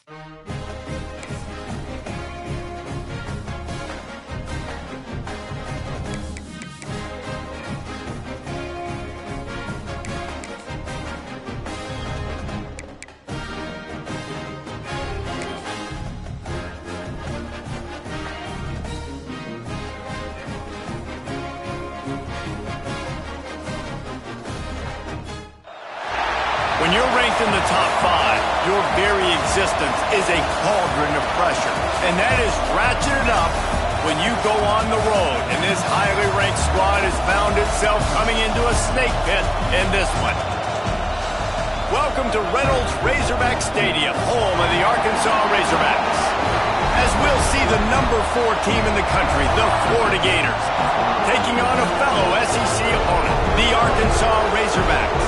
When you're ranked in the top 5, your very existence is a cauldron of pressure. And that is ratcheted up when you go on the road. And this highly ranked squad has found itself coming into a snake pit in this one. Welcome to Reynolds Razorback Stadium, home of the Arkansas Razorbacks. As we'll see the number 4 team in the country, the Florida Gators, taking on a fellow SEC opponent, the Arkansas Razorbacks.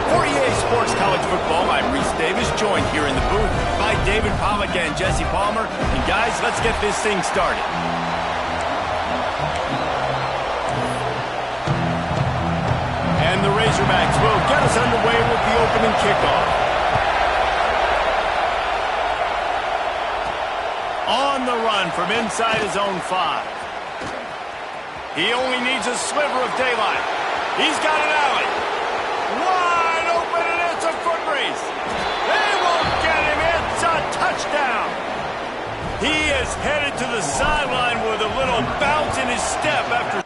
For EA Sports College Football, I'm Reese Davis, joined here in the booth by David Pollack and Jesse Palmer. And guys, let's get this thing started. And the Razorbacks will get us underway with the opening kickoff. On the run from inside his own 5. He only needs a sliver of daylight. He's got an alley. Wide open, and it's a foot race. They won't get him. It's a touchdown. He is headed to the sideline with a little bounce in his step after...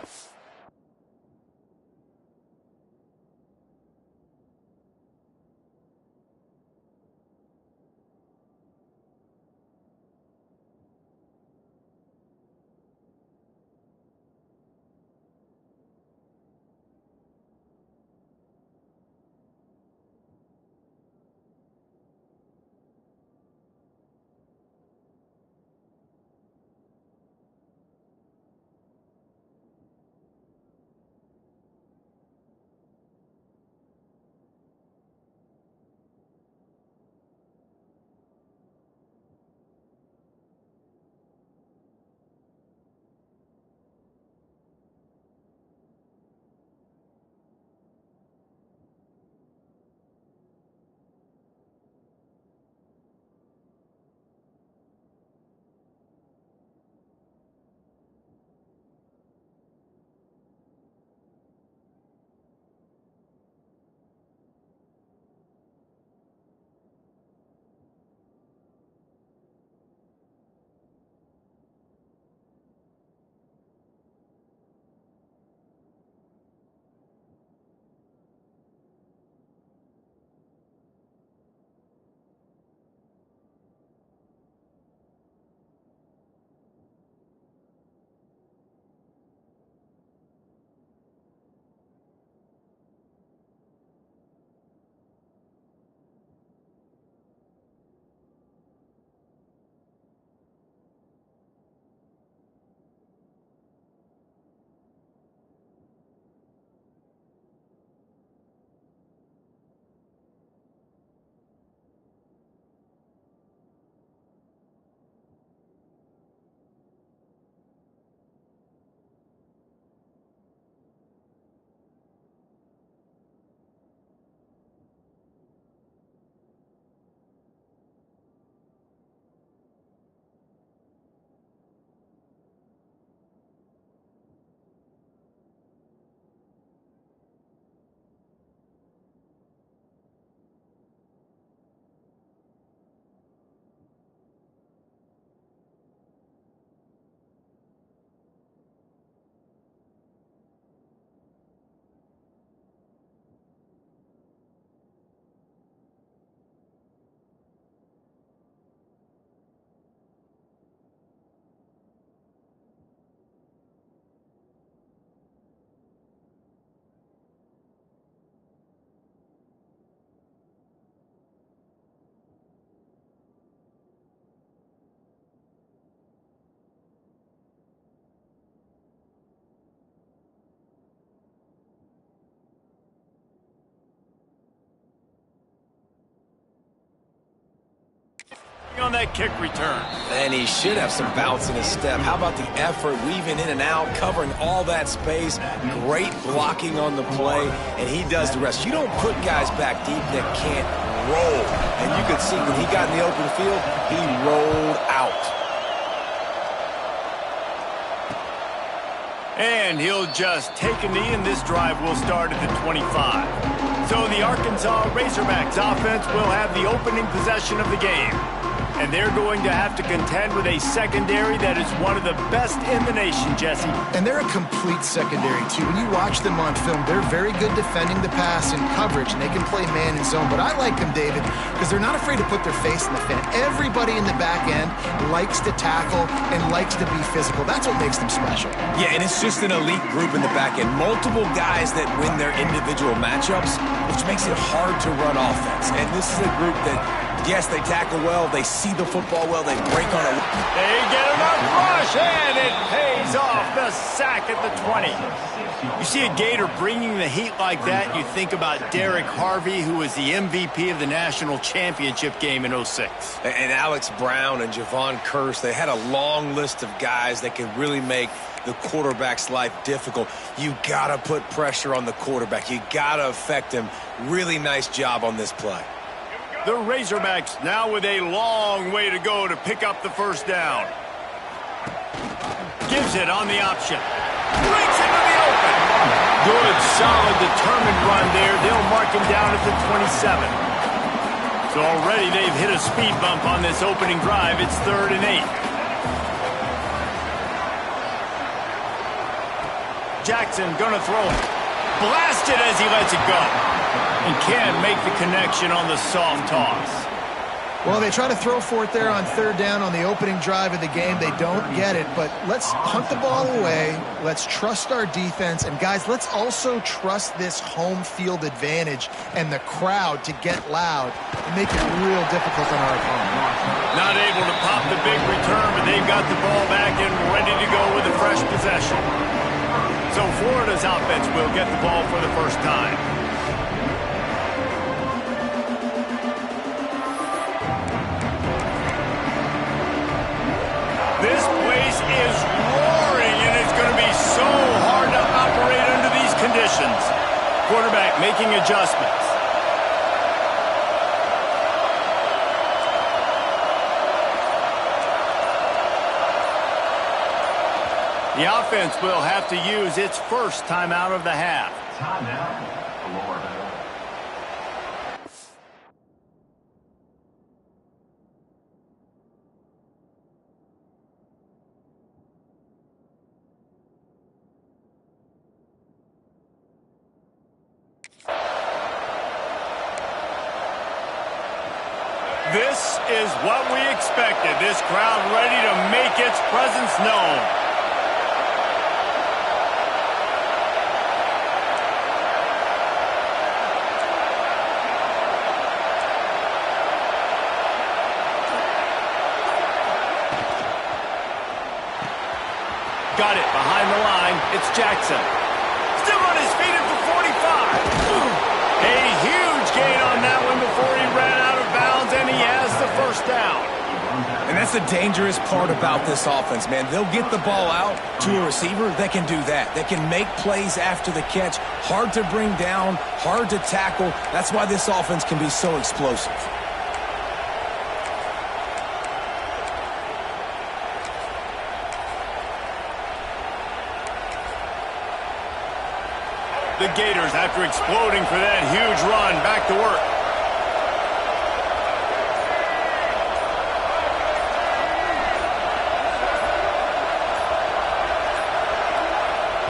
on that kick return. And he should have some bounce in his step. How about the effort, weaving in and out, covering all that space. Great blocking on the play, and he does the rest. You don't put guys back deep that can't roll. And you could see when he got in the open field, he rolled out. And he'll just take a knee, and this drive will start at the 25. So the Arkansas Razorbacks offense will have the opening possession of the game. And they're going to have to contend with a secondary that is one of the best in the nation, Jesse. And they're a complete secondary, too. When you watch them on film, they're very good defending the pass and coverage, and they can play man and zone. But I like them, David, because they're not afraid to put their face in the fan. Everybody in the back end likes to tackle and likes to be physical. That's what makes them special. Yeah, and it's just an elite group in the back end. Multiple guys that win their individual matchups, which makes it hard to run offense. And this is a group that, yes, they tackle well, they see the football well, they break on it. They get enough rush, and it pays off. The sack at the 20. You see a Gator bringing the heat like that, you think about Derek Harvey, who was the MVP of the national championship game in '06. And Alex Brown and Javon Kearse, they had a long list of guys that could really make the quarterback's life difficult. You gotta put pressure on the quarterback. You gotta affect him. Really nice job on this play. The Razorbacks now with a long way to go to pick up the first down. Gives it on the option. Breaks into the open. Good, solid, determined run there. They'll mark him down at the 27. So already they've hit a speed bump on this opening drive. It's 3rd and 8. Jackson gonna throw it. Blasted as he lets it go. And can't make the connection on the soft toss. Well, they try to throw for it there on 3rd down on the opening drive of the game. They don't get it, but let's hunt the ball away. Let's trust our defense. And, guys, let's also trust this home field advantage and the crowd to get loud and make it real difficult on our opponent. Not able to pop the big return, but they've got the ball back and ready to go with a fresh possession. So Florida's offense will get the ball for the first time. This place is roaring, and it's going to be so hard to operate under these conditions. Quarterback making adjustments. The offense will have to use its first timeout of the half. Timeout, Florida. This is what we expected. This crowd ready to make its presence known. Got it behind the line. It's Jackson. Still on his feet at the 45. A huge gain on that one before he ran out of bounds, and he has the first down. And that's the dangerous part about this offense, man. They'll get the ball out to a receiver. They can do that. They can make plays after the catch. Hard to bring down, hard to tackle. That's why this offense can be so explosive. The Gators, after exploding for that huge run, back to work.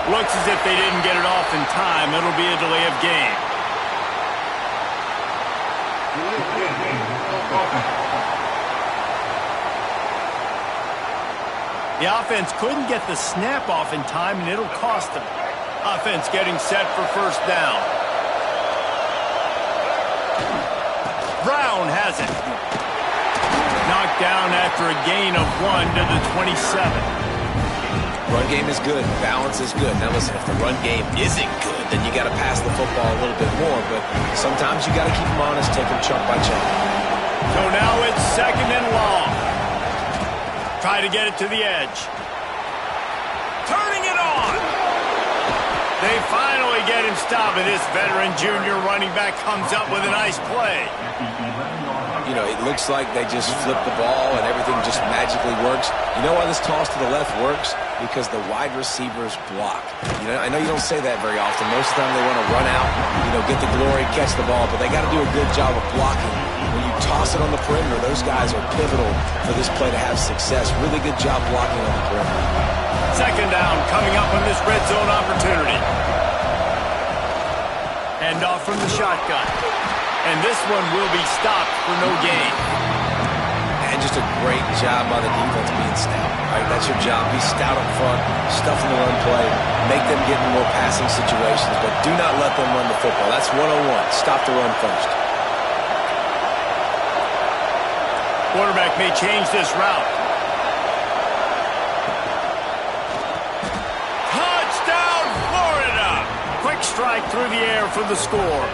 Looks as if they didn't get it off in time. It'll be a delay of game. The offense couldn't get the snap off in time, and it'll cost them. Offense getting set for first down. Brown has it. Knocked down after a gain of 1 to the 27. Run game is good. Balance is good. Now listen, if the run game isn't good, then you got to pass the football a little bit more. But sometimes you got to keep them honest, take them chunk by chunk. So now it's 2nd and long. Try to get it to the edge. Turning it on. They finally get him stopped, and this veteran junior running back comes up with a nice play. You know, it looks like they just flip the ball and everything just magically works. You know why this toss to the left works? Because the wide receivers block. You know, I know you don't say that very often. Most of the time they want to run out, you know, get the glory, catch the ball, but they got to do a good job of blocking. When you toss it on the perimeter, those guys are pivotal for this play to have success. Really good job blocking on the perimeter. Second down coming up on this red zone opportunity. Hand off from the shotgun. And this one will be stopped for no gain. And just a great job by the defense being stout. All right, that's your job. Be stout up front, stuff in the run play, make them get in more passing situations, but do not let them run the football. That's 101. Stop the run first. Quarterback may change this route. Touchdown, Florida! Quick strike through the air for the score.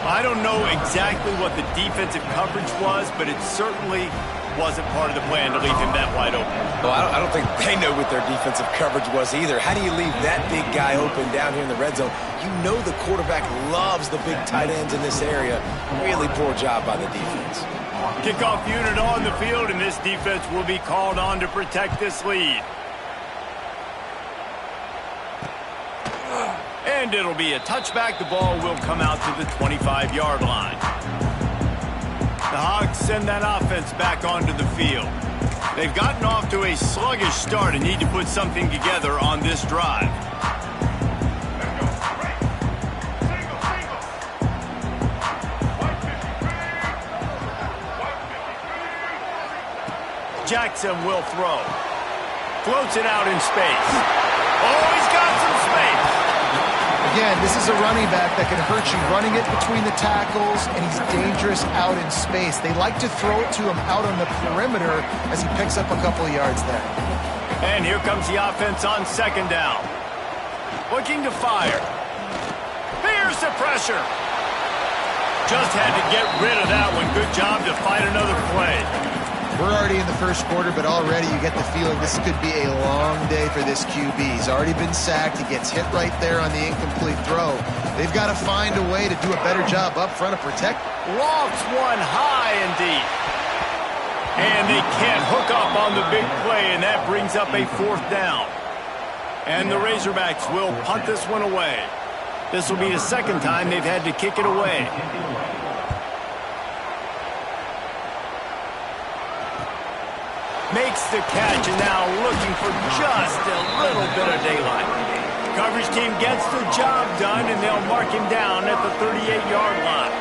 I don't know exactly what the defensive coverage was, but it certainly wasn't part of the plan to leave him that wide open. Well, I don't think they know what their defensive coverage was either. How do you leave that big guy open down here in the red zone? You know the quarterback loves the big tight ends in this area. Really poor job by the defense. Kickoff unit on the field, and this defense will be called on to protect this lead. And it'll be a touchback. The ball will come out to the 25-yard line. The Hogs send that offense back onto the field. They've gotten off to a sluggish start and need to put something together on this drive. Jackson will throw. Floats it out in space. Oh, he's got some space. Again, this is a running back that can hurt you running it between the tackles, and he's dangerous out in space. They like to throw it to him out on the perimeter as he picks up a couple of yards there. And here comes the offense on second down. Looking to fire. Here's the pressure. Just had to get rid of that one. Good job to fight another play. We're already in the first quarter, but already you get the feeling this could be a long day for this QB. He's already been sacked. He gets hit right there on the incomplete throw. They've got to find a way to do a better job up front of protect. Lofts one high and deep. And they can't hook up on the big play, and that brings up a fourth down. And the Razorbacks will punt this one away. This will be the second time they've had to kick it away. Makes the catch, and now looking for just a little bit of daylight. Coverage team gets the job done, and they'll mark him down at the 38-yard line.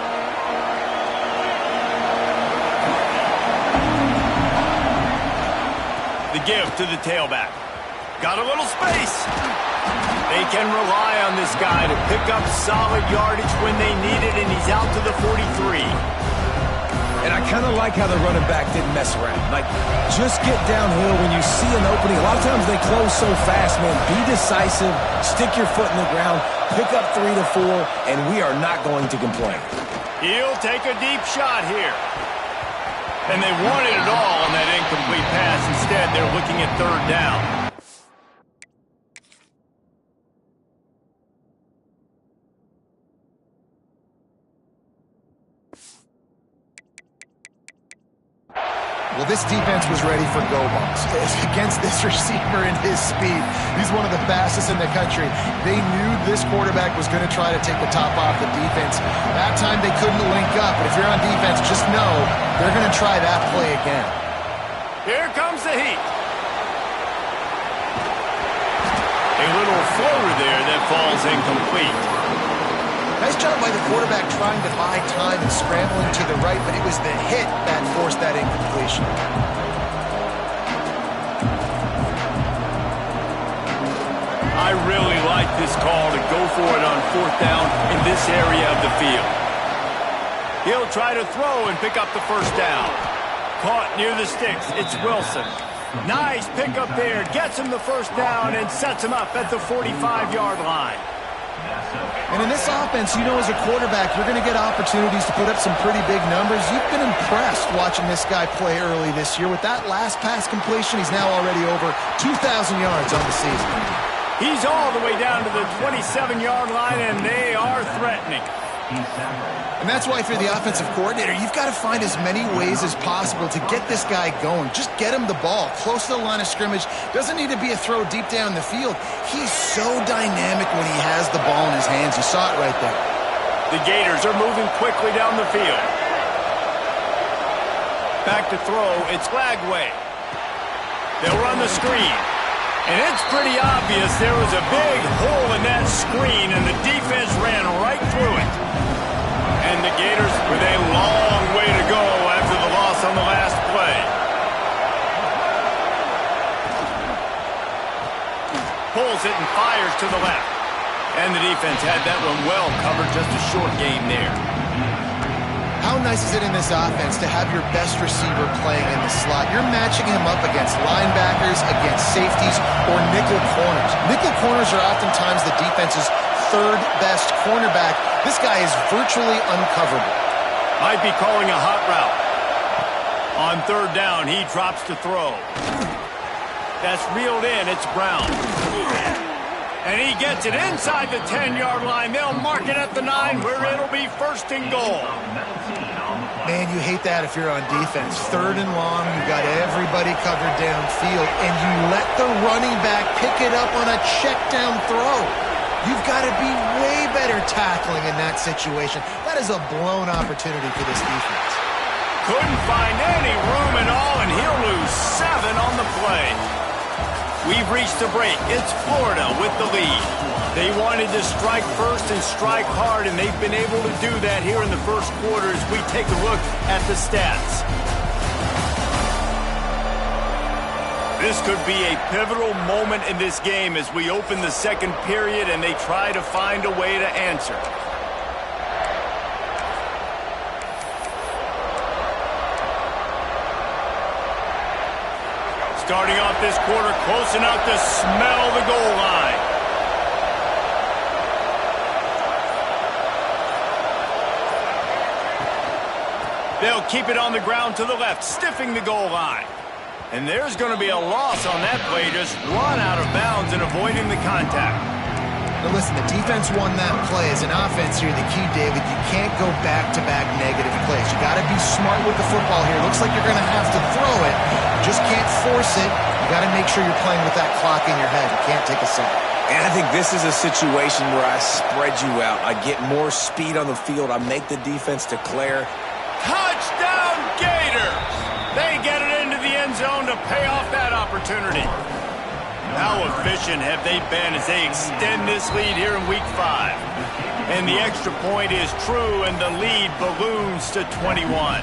The give to the tailback. Got a little space. They can rely on this guy to pick up solid yardage when they need it, and he's out to the 43. And I kind of like how the running back didn't mess around. Like, just get downhill when you see an opening. A lot of times they close so fast, man. Be decisive, stick your foot in the ground, pick up 3 to 4, and we are not going to complain. He'll take a deep shot here. And they wanted it all on that incomplete pass. Instead, they're looking at third down. Well, this defense was ready for go balls against this receiver and his speed. He's one of the fastest in the country. They knew this quarterback was going to try to take the top off the defense. That time they couldn't link up, but if you're on defense, just know they're going to try that play again. Here comes the heat. A little floater there that falls incomplete. Nice job by the quarterback trying to buy time and scrambling to the right, but it was the hit that forced that incompletion. I really like this call to go for it on fourth down in this area of the field. He'll try to throw and pick up the first down. Caught near the sticks. It's Wilson. Nice pickup there. Gets him the first down and sets him up at the 45-yard line. And in this offense, you know, as a quarterback, you're going to get opportunities to put up some pretty big numbers. You've been impressed watching this guy play early this year. With that last pass completion, he's now already over 2,000 yards on the season. He's all the way down to the 27-yard line, and they are threatening. And that's why, if you're the offensive coordinator, you've got to find as many ways as possible to get this guy going. Just get him the ball close to the line of scrimmage. Doesn't need to be a throw deep down the field. He's so dynamic when he has the ball in his hands. You saw it right there. The Gators are moving quickly down the field. Back to throw. It's Flagway. They'll run the screen. And it's pretty obvious there was a big hole in that screen, and the defense ran right through it. And the Gators with a long way to go after the loss on the last play. Pulls it and fires to the left. And the defense had that one well covered, just a short gain there. How nice is it in this offense to have your best receiver playing in the slot? You're matching him up against linebackers, against safeties, or nickel corners. Nickel corners are oftentimes the defense's third best cornerback. This guy is virtually uncoverable. Might be calling a hot route. On third down, he drops to throw. That's reeled in. It's Brown. And he gets it inside the 10-yard line. They'll mark it at the 9, where it'll be first and goal. Man, you hate that if you're on defense. Third and long, you've got everybody covered downfield, and you let the running back pick it up on a check down throw. You've got to be way better tackling in that situation. That is a blown opportunity for this defense. Couldn't find any room at all, and he'll lose 7 on the play. We've reached the break. It's Florida with the lead. They wanted to strike first and strike hard, and they've been able to do that here in the first quarter as we take a look at the stats. This could be a pivotal moment in this game as we open the second period and they try to find a way to answer. Starting off this quarter close enough to smell the goal line. They'll keep it on the ground to the left, stiffing the goal line. And there's going to be a loss on that play, just run out of bounds and avoiding the contact. Now listen, the defense won that play. As an offense here, the key, David, you can't go back-to-back negative plays. You got to be smart with the football here. Looks like you're going to have to throw it. You just can't force it. You got to make sure you're playing with that clock in your head. You can't take a sack. And I think this is a situation where I spread you out. I get more speed on the field. I make the defense declare. Touchdown, Gators! They get it into the end zone to pay off that opportunity. How efficient have they been as they extend this lead here in Week 5? And the extra point is true, and the lead balloons to 21.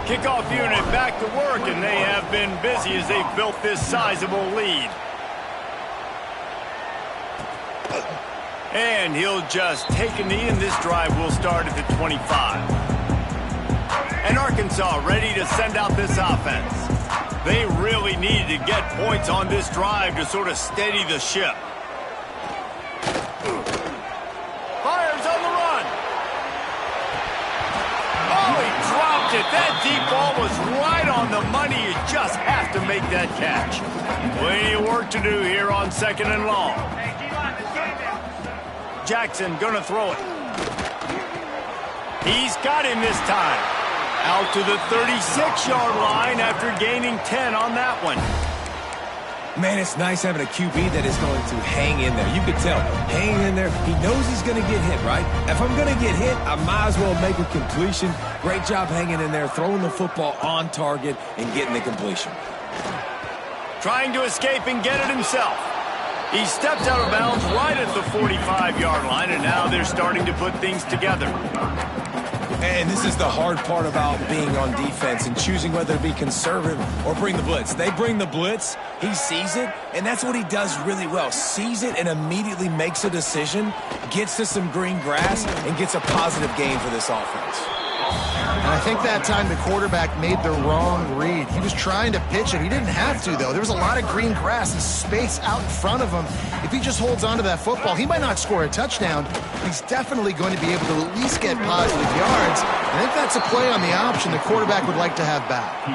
Kickoff unit back to work, and they have been busy as they've built this sizable lead. And he'll just take a knee, and this drive will start at the 25. And Arkansas ready to send out this offense. They really need to get points on this drive to sort of steady the ship. Fires on the run. Oh, he dropped it. That deep ball was right on the money. You just have to make that catch. Plenty of work to do here on second and long. Jackson gonna throw it. He's got him this time. Out to the 36-yard line after gaining 10 on that one. Man, it's nice having a QB that is going to hang in there. You can tell, hanging in there, he knows he's going to get hit, right? If I'm going to get hit, I might as well make a completion. Great job hanging in there, throwing the football on target and getting the completion. Trying to escape and get it himself. He stepped out of bounds right at the 45-yard line, and now they're starting to put things together. And this is the hard part about being on defense and choosing whether to be conservative or bring the blitz. They bring the blitz, he sees it, and that's what he does really well. Sees it and immediately makes a decision, gets to some green grass, and gets a positive gain for this offense. And I think that time the quarterback made the wrong read. He was trying to pitch it. He didn't have to, though. There was a lot of green grass and space out in front of him. If he just holds on to that football, he might not score a touchdown, but he's definitely going to be able to at least get positive yards. I think that's a play on the option the quarterback would like to have back.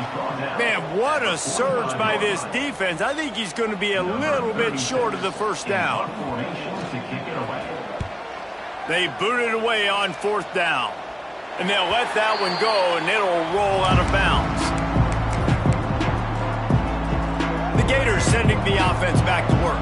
Man, what a surge by this defense. I think he's going to be a little bit short of the first down. They boot it away on fourth down. And they'll let that one go, and it'll roll out of bounds. The Gators sending the offense back to work.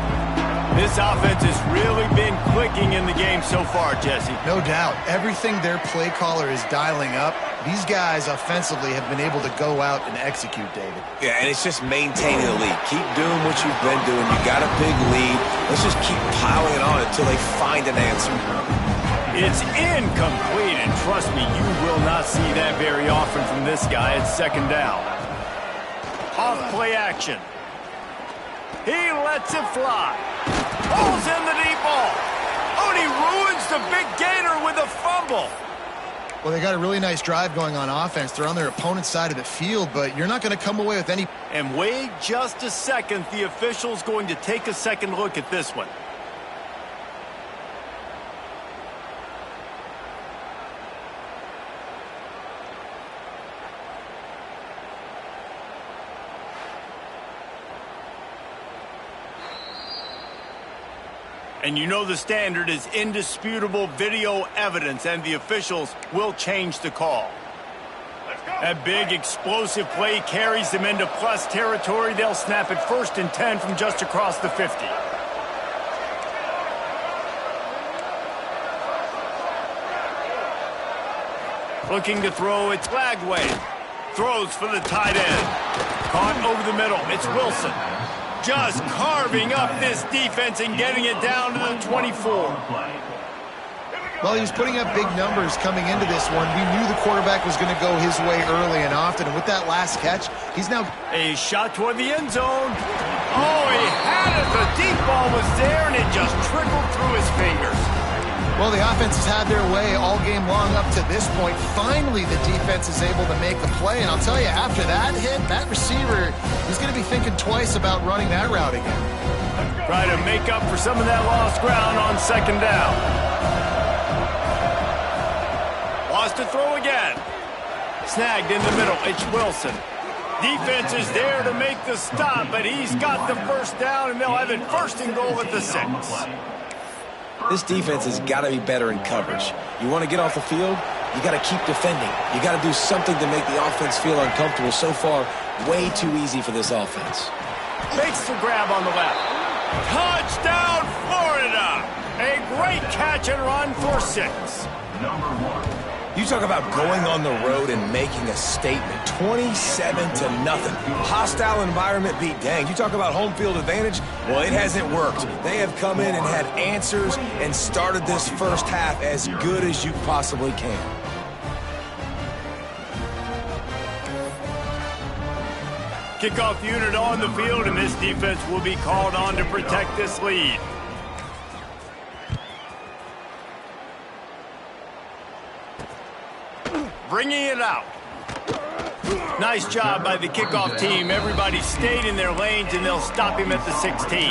This offense has really been clicking in the game so far, Jesse. No doubt. Everything their play caller is dialing up, these guys offensively have been able to go out and execute, David. Yeah, and it's just maintaining the lead. Keep doing what you've been doing. You got a big lead. Let's just keep piling it on until they find an answer. It's incomplete, and trust me, you will not see that very often from this guy at second down. Off play action. He lets it fly. Pulls in the deep ball. Oh, and he ruins the big Gator with a fumble. Well, they got a really nice drive going on offense. They're on their opponent's side of the field, but you're not going to come away with any... And wait just a second. The official's going to take a second look at this one. And you know the standard is indisputable video evidence, and the officials will change the call. That big explosive play carries them into plus territory. They'll snap it 1st and 10 from just across the 50. Looking to throw, it's Lagway. Throws for the tight end. Caught over the middle, it's Wilson. Just carving up this defense and getting it down to the 24. Well, he was putting up big numbers coming into this one. We knew the quarterback was going to go his way early and often, and with that last catch, he's now... A shot toward the end zone. Oh, he had it. The deep ball was there, and it just trickled through his fingers. Well, the offense has had their way all game long up to this point. Finally, the defense is able to make the play. And I'll tell you, after that hit, that receiver, he's going to be thinking twice about running that route again. Try to make up for some of that lost ground on second down. Lost to throw again. Snagged in the middle. It's Wilson. Defense is there to make the stop, but he's got the first down, and they'll have it 1st and goal at the 6. This defense has got to be better in coverage. You want to get off the field, you got to keep defending. You got to do something to make the offense feel uncomfortable. So far, way too easy for this offense. Makes the grab on the left. Touchdown, Florida! A great catch and run for 6. You talk about going on the road and making a statement. 27-0. Hostile environment beat dang. You talk about home field advantage? Well, it hasn't worked. They have come in and had answers and started this first half as good as you possibly can. Kickoff unit on the field, and this defense will be called on to protect this lead. Bringing it out. Nice job by the kickoff team. Everybody stayed in their lanes, and they'll stop him at the 16.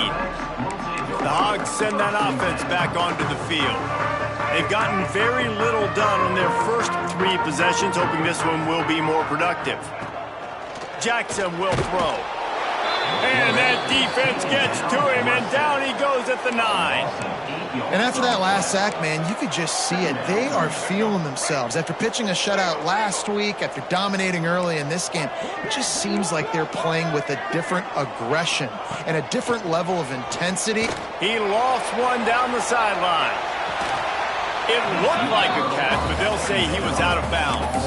The Hogs send that offense back onto the field. They've gotten very little done on their first 3 possessions, hoping this one will be more productive. Jackson will throw. And that defense gets to him, and down he goes at the 9. And after that last sack, man, you could just see it. They are feeling themselves. After pitching a shutout last week, after dominating early in this game, it just seems like they're playing with a different aggression and a different level of intensity. He lost one down the sideline. It looked like a catch, but they'll say he was out of bounds.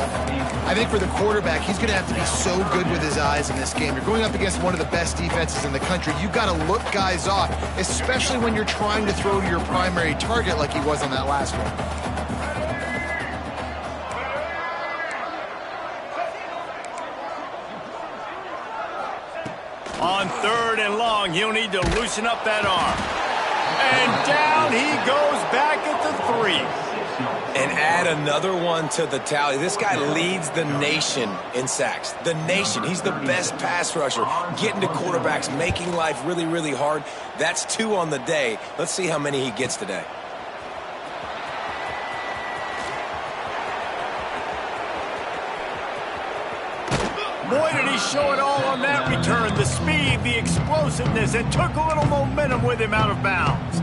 I think for the quarterback, he's going to have to be so good with his eyes in this game. You're going up against one of the best defenses in the country. You've got to look guys off, especially when you're trying to throw to your primary target like he was on that last one. On 3rd and long, he'll need to loosen up that arm. And down he goes back at the 3. And add another one to the tally. This guy leads the nation in sacks. The nation. He's the best pass rusher. Getting to quarterbacks, making life really, really hard. That's 2 on the day. Let's see how many he gets today. Boy, did he show it all on that return. The speed, the explosiveness, and took a little momentum with him out of bounds.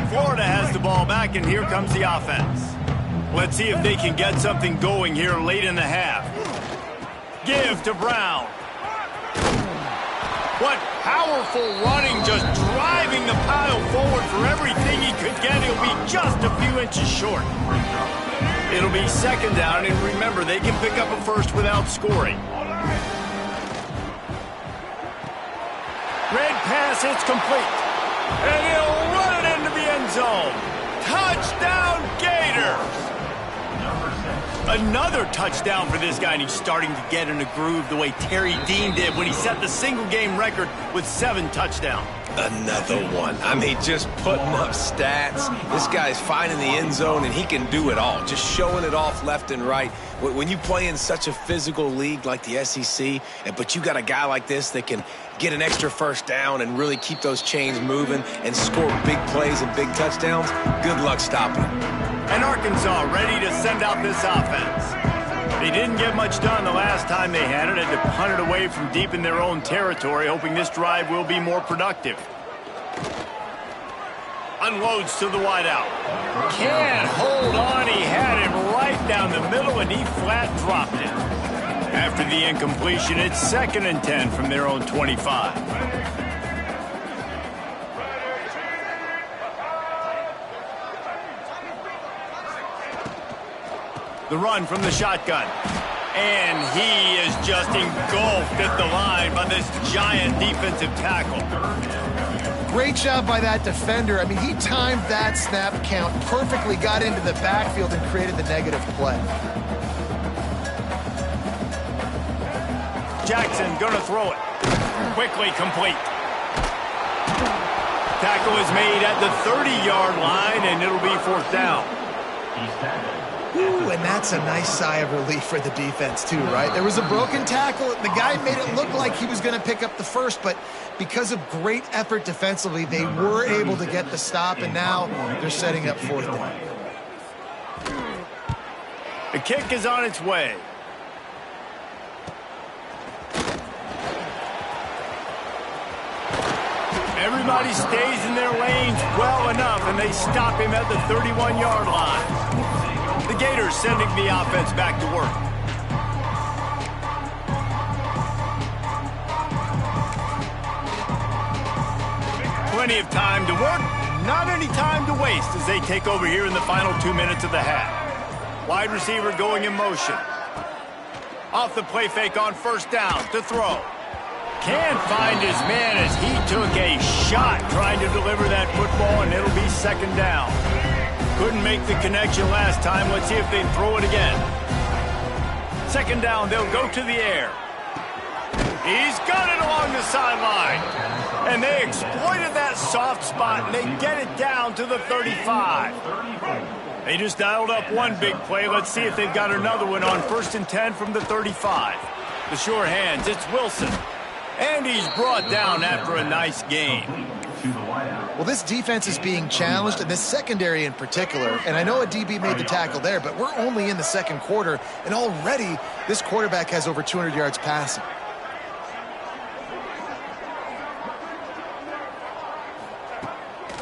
Florida has the ball back, and here comes the offense. Let's see if they can get something going here late in the half. Give to Brown. What powerful running, just driving the pile forward for everything he could get. He'll be just a few inches short. It'll be second down, and remember, they can pick up a first without scoring. Red pass, it's complete. And he'll run it into the end zone. Touchdown, Gators! Another touchdown for this guy, and he's starting to get in a groove the way Terry Dean did when he set the single-game record with 7 touchdowns. Another one. I mean, just putting up stats. This guy's finding the end zone, and he can do it all. Just showing it off left and right. When you play in such a physical league like the SEC, but you got a guy like this that can get an extra first down and really keep those chains moving and score big plays and big touchdowns, good luck stopping him. And Arkansas ready to send out this offense. They didn't get much done the last time they had it, to punt it away from deep in their own territory, hoping this drive will be more productive. Unloads to the wideout. Can't hold on. He had him right down the middle, and he flat dropped it. After the incompletion, it's 2nd and 10 from their own 25. The run from the shotgun. And he is just engulfed at the line by this giant defensive tackle. Great job by that defender. I mean, he timed that snap count perfectly, got into the backfield, and created the negative play. Jackson gonna throw it. Quickly complete. Tackle is made at the 30-yard line, and it'll be 4th down. Ooh, and that's a nice sigh of relief for the defense, too, right? There was a broken tackle. The guy made it look like he was going to pick up the first, but because of great effort defensively, they were able to get the stop, and now they're setting up 4th down. The kick is on its way. Everybody stays in their lanes well enough, and they stop him at the 31-yard line. The Gators sending the offense back to work. Plenty of time to work, not any time to waste as they take over here in the final 2 minutes of the half. Wide receiver going in motion. Off the play fake on 1st down to throw. Can't find his man as he took a shot trying to deliver that football, and it'll be 2nd down. Couldn't make the connection last time. Let's see if they throw it again. 2nd down, they'll go to the air. He's got it along the sideline. And they exploited that soft spot, and they get it down to the 35. They just dialed up one big play. Let's see if they've got another one on 1st and 10 from the 35. The sure hands, it's Wilson. And he's brought down after a nice game. Well, this defense is being challenged, and this secondary in particular. And I know a DB made the tackle there, but we're only in the 2nd quarter, and already this quarterback has over 200 yards passing.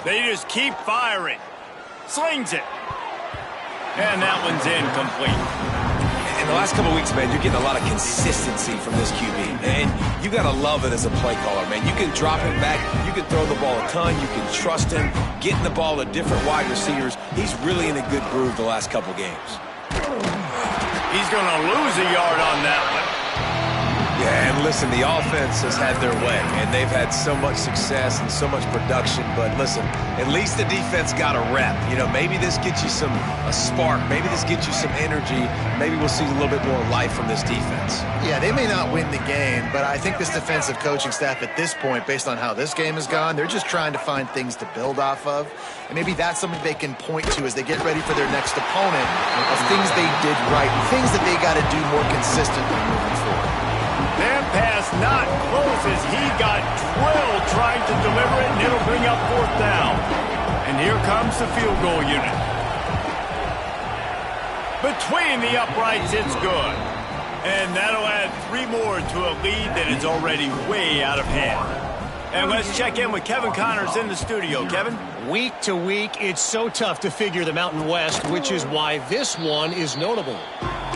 They just keep firing. Slings it. And that one's incomplete. In the last couple of weeks, man, you're getting a lot of consistency from this QB. And you got to love it as a play caller, man. You can drop him back. You can throw the ball a ton. You can trust him. Getting the ball to different wide receivers. He's really in a good groove the last couple games. He's going to lose a yard on that one. Yeah, and listen, the offense has had their way, and they've had so much success and so much production. But listen, at least the defense got a rep. You know, maybe this gets you a spark. Maybe this gets you some energy. Maybe we'll see a little bit more life from this defense. Yeah, they may not win the game, but I think this defensive coaching staff at this point, based on how this game has gone, they're just trying to find things to build off of. And maybe that's something they can point to as they get ready for their next opponent of things they did right, things that they got to do more consistently moving forward. That pass not close as he got drilled trying to deliver it, and it'll bring up 4th down. And here comes the field goal unit. Between the uprights, it's good. And that'll add 3 more to a lead that is already way out of hand. And let's check in with Kevin Connors in the studio. Kevin? Week to week, it's so tough to figure the Mountain West, which is why this one is notable.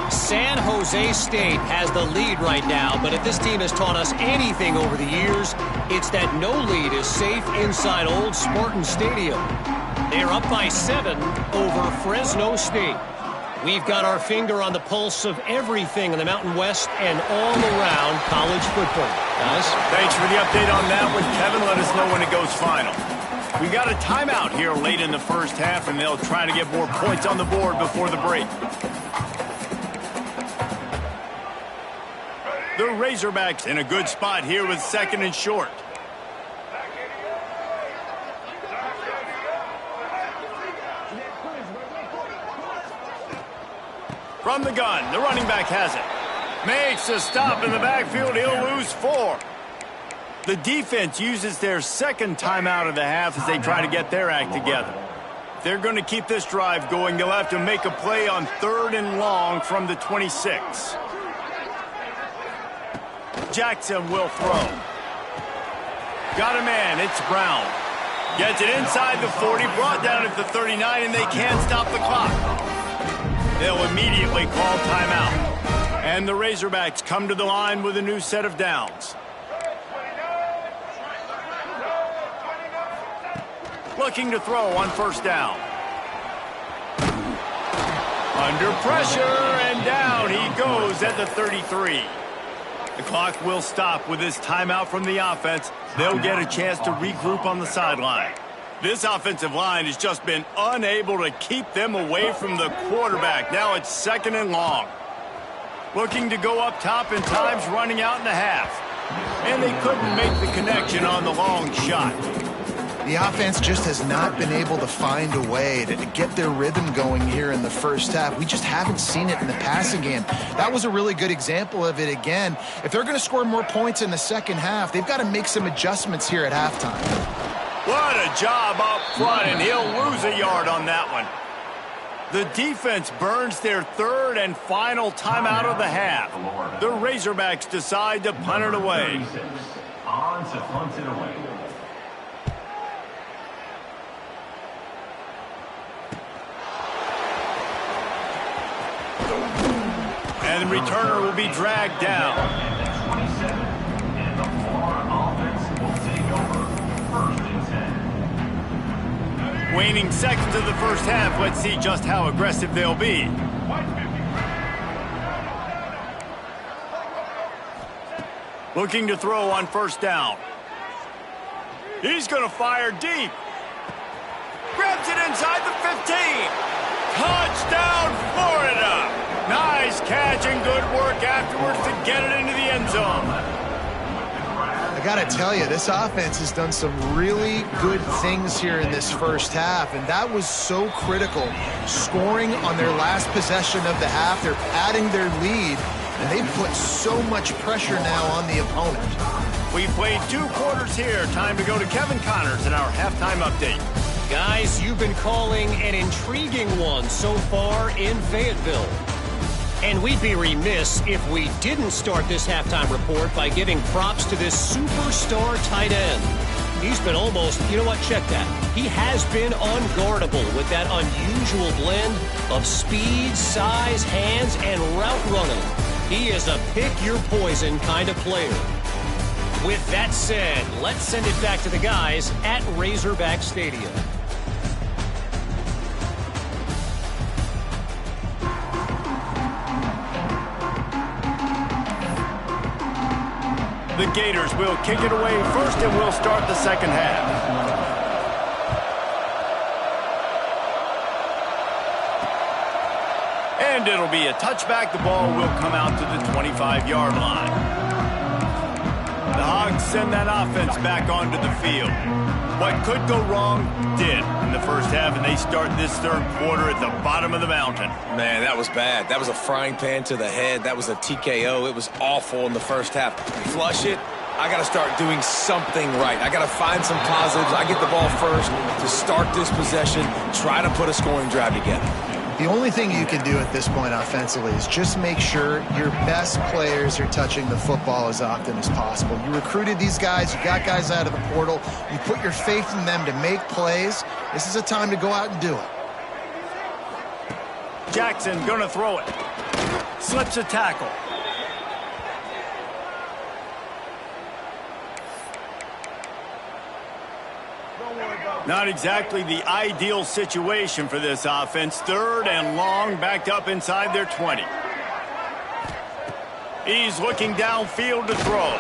San Jose State has the lead right now, but if this team has taught us anything over the years, it's that no lead is safe inside Old Spartan Stadium. They're up by 7 over Fresno State. We've got our finger on the pulse of everything in the Mountain West and all around college football. Guys? Thanks for the update on that one, Kevin. Let us know when it goes final. We got a timeout here late in the first half, and they'll try to get more points on the board before the break. The Razorbacks in a good spot here with 2nd and short. From the gun, the running back has it. Makes a stop in the backfield. He'll lose 4. The defense uses their 2nd timeout of the half as they try to get their act together. If they're going to keep this drive going, they'll have to make a play on 3rd and long from the 26. Jackson will throw. Got a man. It's Brown. Gets it inside the 40, brought down at the 39, and they can't stop the clock. They'll immediately call timeout. And the Razorbacks come to the line with a new set of downs. Looking to throw on 1st down. Under pressure, and down he goes at the 33. The clock will stop with this timeout from the offense. They'll get a chance to regroup on the sideline. This offensive line has just been unable to keep them away from the quarterback. Now it's 2nd and long. Looking to go up top, and time's running out in the half. And they couldn't make the connection on the long shot. The offense just has not been able to find a way to get their rhythm going here in the first half. We just haven't seen it in the passing game. That was a really good example of it again. If they're going to score more points in the second half, they've got to make some adjustments here at halftime. What a job up front, and he'll lose a yard on that one. The defense burns their 3rd and final timeout of the half. The Razorbacks decide to punt it away. On to punt it away. And the returner will be dragged down. And the Florida offense will take over 1st and 10. Waning seconds of the first half. Let's see just how aggressive they'll be. Looking to throw on 1st down. He's going to fire deep. Grabs it inside the 15. Touchdown, Florida. Nice catch and good work afterwards to get it into the end zone. I got to tell you, this offense has done some really good things here in this first half, and that was so critical. Scoring on their last possession of the half, they're adding their lead, and they've put so much pressure now on the opponent. We played 2 quarters here. Time to go to Kevin Connors in our halftime update. Guys, you've been calling an intriguing one so far in Fayetteville. And we'd be remiss if we didn't start this halftime report by giving props to this superstar tight end. He's been almost, you know what, check that. He has been unguardable with that unusual blend of speed, size, hands, and route running. He is a pick-your-poison kind of player. With that said, let's send it back to the guys at Razorback Stadium. The Gators will kick it away first, and we'll start the second half. And it'll be a touchback. The ball will come out to the 25-yard line. The Hogs send that offense back onto the field. What could go wrong did in the first half, and they start this third quarter at the bottom of the mountain. Man, that was bad. That was a frying pan to the head. That was a TKO. It was awful in the first half. Flush it. I got to start doing something right. I got to find some positives. I get the ball first to start this possession, try to put a scoring drive together. The only thing you can do at this point offensively is just make sure your best players are touching the football as often as possible. You recruited these guys. You got guys out of the portal. You put your faith in them to make plays. This is a time to go out and do it. Jackson going to throw it. Slips a tackle. Not exactly the ideal situation for this offense. Third and long, backed up inside their 20. He's looking downfield to throw.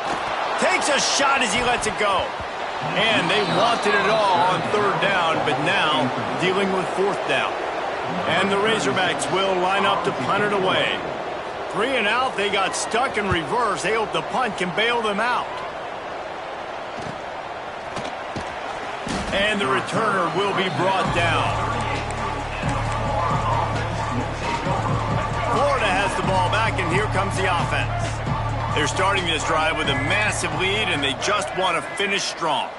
Takes a shot as he lets it go. And they wanted it all on third down, but now dealing with fourth down. And the Razorbacks will line up to punt it away. 3 and out, they got stuck in reverse. They hope the punt can bail them out. And the returner will be brought down. Florida has the ball back, and here comes the offense. They're starting this drive with a massive lead, and they just want to finish strong.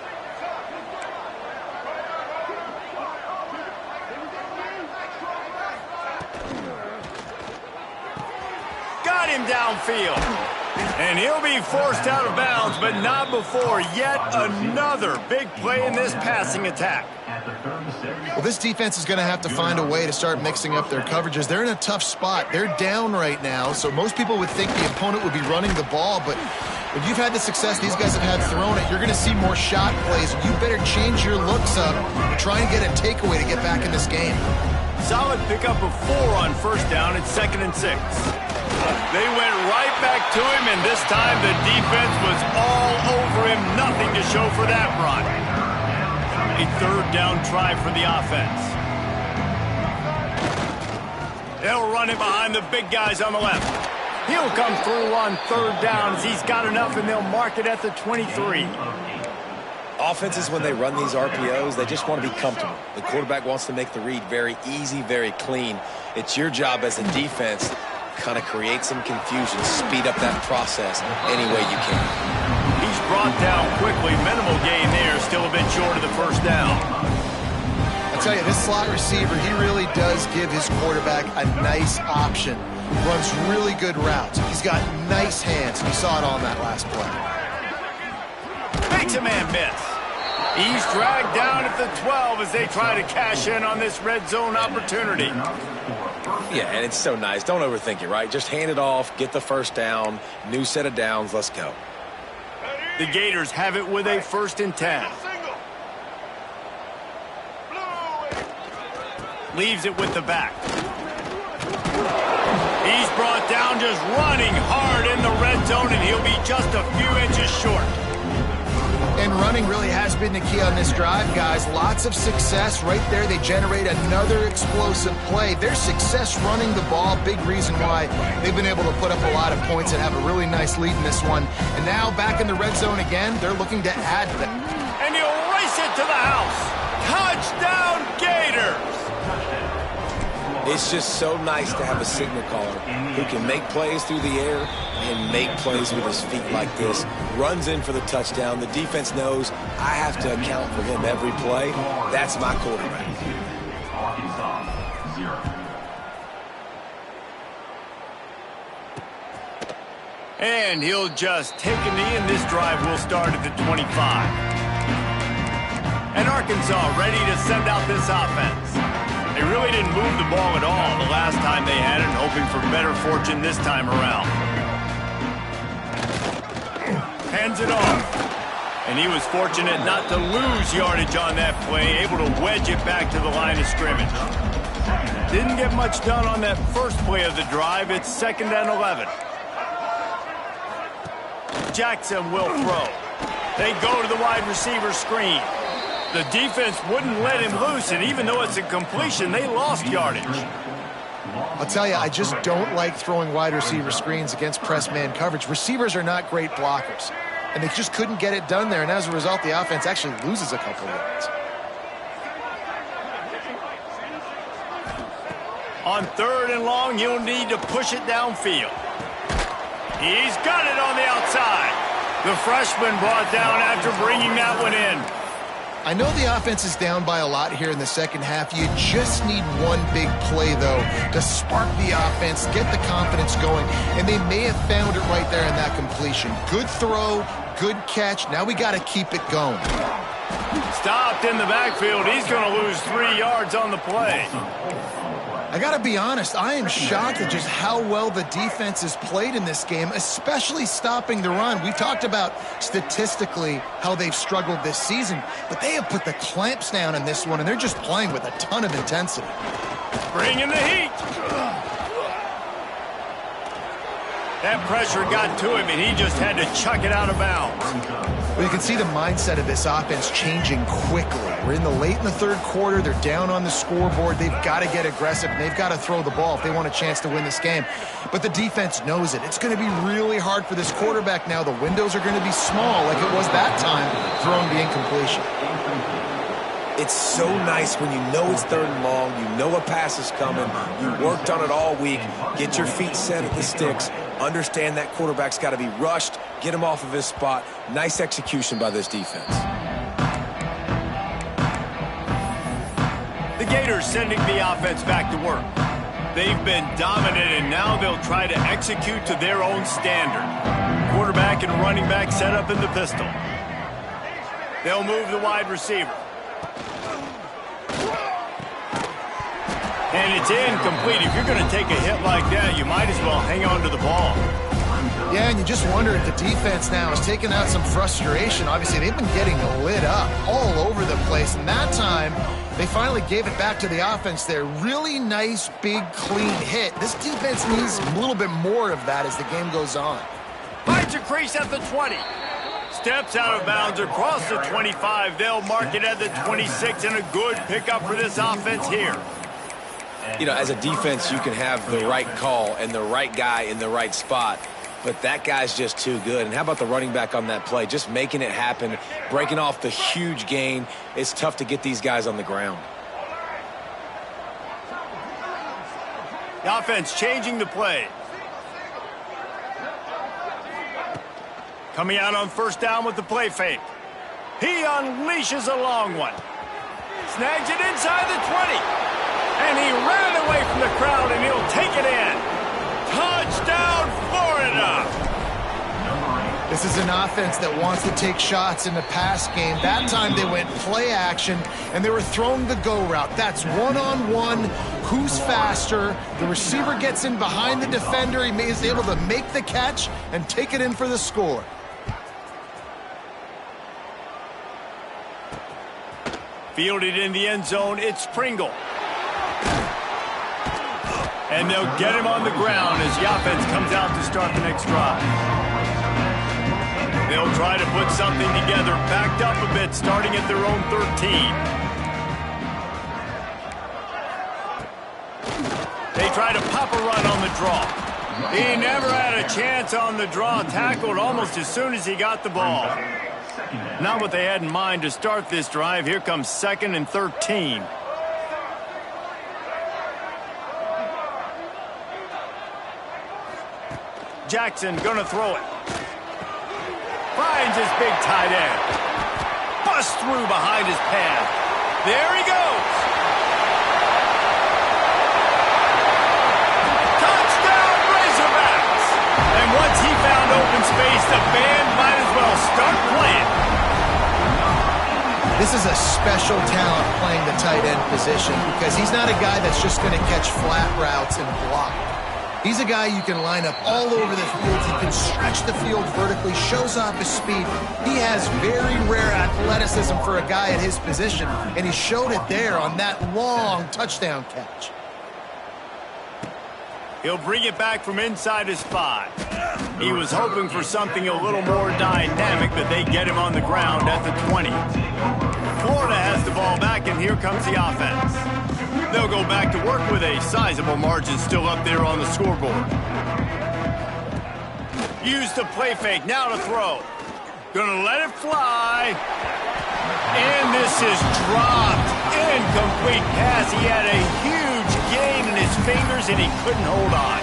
Got him downfield. And he'll be forced out of bounds, but not before yet another big play in this passing attack. Well, this defense is going to have to find a way to start mixing up their coverages. They're in a tough spot. They're down right now, so most people would think the opponent would be running the ball, but when you've had the success these guys have had throwing it, you're going to see more shot plays. You better change your looks up and try and get a takeaway to get back in this game. Solid pickup of 4 on first down. It's 2nd and 6. They went right back to him, and this time the defense was all over him. Nothing to show for that run. A third down try for the offense. They'll run it behind the big guys on the left. He'll come through on third down as he's got enough, and they'll mark it at the 23. Offenses, when they run these RPOs, they just want to be comfortable. The quarterback wants to make the read very easy, very clean. It's your job as a defense kind of create some confusion, speed up that process any way you can. He's brought down quickly. Minimal gain there, still a bit short of the first down. I tell you, this slot receiver, he really does give his quarterback a nice option. Runs really good routes. He's got nice hands. You saw it on that last play. Makes a man miss. He's dragged down at the 12 as they try to cash in on this red zone opportunity. Yeah, and it's so nice. Don't overthink it, right? Just hand it off, get the first down, new set of downs, let's go. The Gators have it with a 1st and 10. Leaves it with the back. He's brought down just running hard in the red zone, and he'll be just a few inches short. And running really has been the key on this drive, guys. Lots of success right there. They generate another explosive play. Their success running the ball, big reason why they've been able to put up a lot of points and have a really nice lead in this one. And now back in the red zone again, they're looking to add to that. And he'll race it to the house. Touchdown, Gators! It's just so nice to have a signal caller who can make plays through the air and make plays with his feet like this. Runs in for the touchdown. The defense knows I have to account for him every play. That's my quarterback. And he'll just take a knee, and this drive will start at the 25. And Arkansas ready to send out this offense. They really didn't move the ball at all the last time they had it, hoping for better fortune this time around. Hands it off. And he was fortunate not to lose yardage on that play, able to wedge it back to the line of scrimmage. Didn't get much done on that first play of the drive. It's 2nd and 11. Jackson will throw. They go to the wide receiver screen. The defense wouldn't let him loose, and even though it's a completion, they lost yardage. I'll tell you, I just don't like throwing wide receiver screens against press man coverage. Receivers are not great blockers, and they just couldn't get it done there, and as a result, the offense actually loses a couple yards. On 3rd and long, you'll need to push it downfield. He's got it on the outside. The freshman brought down after bringing that one in. I know the offense is down by a lot here in the second half. You just need one big play, though, to spark the offense, get the confidence going, and they may have found it right there in that completion. Good throw, good catch. Now we got to keep it going. Stopped in the backfield. He's going to lose 3 yards on the play. I got to be honest, I am shocked at just how well the defense has played in this game, especially stopping the run. We talked about statistically how they've struggled this season, but they have put the clamps down in this one, and they're just playing with a ton of intensity. Bringing the heat. That pressure got to him, and he just had to chuck it out of bounds. Well, you can see the mindset of this offense changing quickly. We're in the 3rd quarter. They're down on the scoreboard. They've got to get aggressive, and they've got to throw the ball if they want a chance to win this game. But the defense knows it. It's going to be really hard for this quarterback now. The windows are going to be small like it was that time throwing the incompletion. It's so nice when you know it's 3rd and long, you know a pass is coming, you worked on it all week, get your feet set at the sticks, understand that quarterback's got to be rushed, get him off of his spot. Nice execution by this defense. The Gators sending the offense back to work. They've been dominant, and now they'll try to execute to their own standard. Quarterback and running back set up in the pistol. They'll move the wide receiver. And it's incomplete. If you're going to take a hit like that, you might as well hang on to the ball. Yeah, and you just wonder if the defense now is taking out some frustration. Obviously, they've been getting lit up all over the place, and that time they finally gave it back to the offense there. Really nice, big, clean hit. This defense needs a little bit more of that as the game goes on. Finds a crease at the 20. Steps out of bounds across the 25. They'll mark it at the 26, and a good pickup for this offense here. You know, as a defense, you can have the right call and the right guy in the right spot, but that guy's just too good. And how about the running back on that play? Just making it happen, breaking off the huge gain. It's tough to get these guys on the ground. The offense changing the play. Coming out on 1st down with the play fake. He unleashes a long one. Snags it inside the 20. And he ran away from the crowd, and he'll take it in. Touchdown, Florida! This is an offense that wants to take shots in the pass game. That time they went play action, and they were throwing the go route. That's one-on-one. Who's faster? The receiver gets in behind the defender. He is able to make the catch and take it in for the score. Fielded in the end zone, it's Pringle. And they'll get him on the ground as the offense comes out to start the next drive. They'll try to put something together, backed up a bit, starting at their own 13. They try to pop a run on the draw. He never had a chance on the draw, tackled almost as soon as he got the ball. Not what they had in mind to start this drive. Here comes 2nd and 13. Jackson gonna throw it. Finds his big tight end. Busts through behind his pad. There he goes. Touchdown, Razorbacks! And once he found open space, the band might as well start playing. This is a special talent playing the tight end position because he's not a guy that's just going to catch flat routes and block. He's a guy you can line up all over the field. He can stretch the field vertically, shows off his speed. He has very rare athleticism for a guy at his position, and he showed it there on that long touchdown catch. He'll bring it back from inside his 5. He was hoping for something a little more dynamic, but they get him on the ground at the 20. Florida has the ball back, and here comes the offense. They'll go back to work with a sizable margin still up there on the scoreboard. Use the play fake, now to throw. Gonna let it fly. And this is dropped. Incomplete pass. He had a huge gain in his fingers, and he couldn't hold on.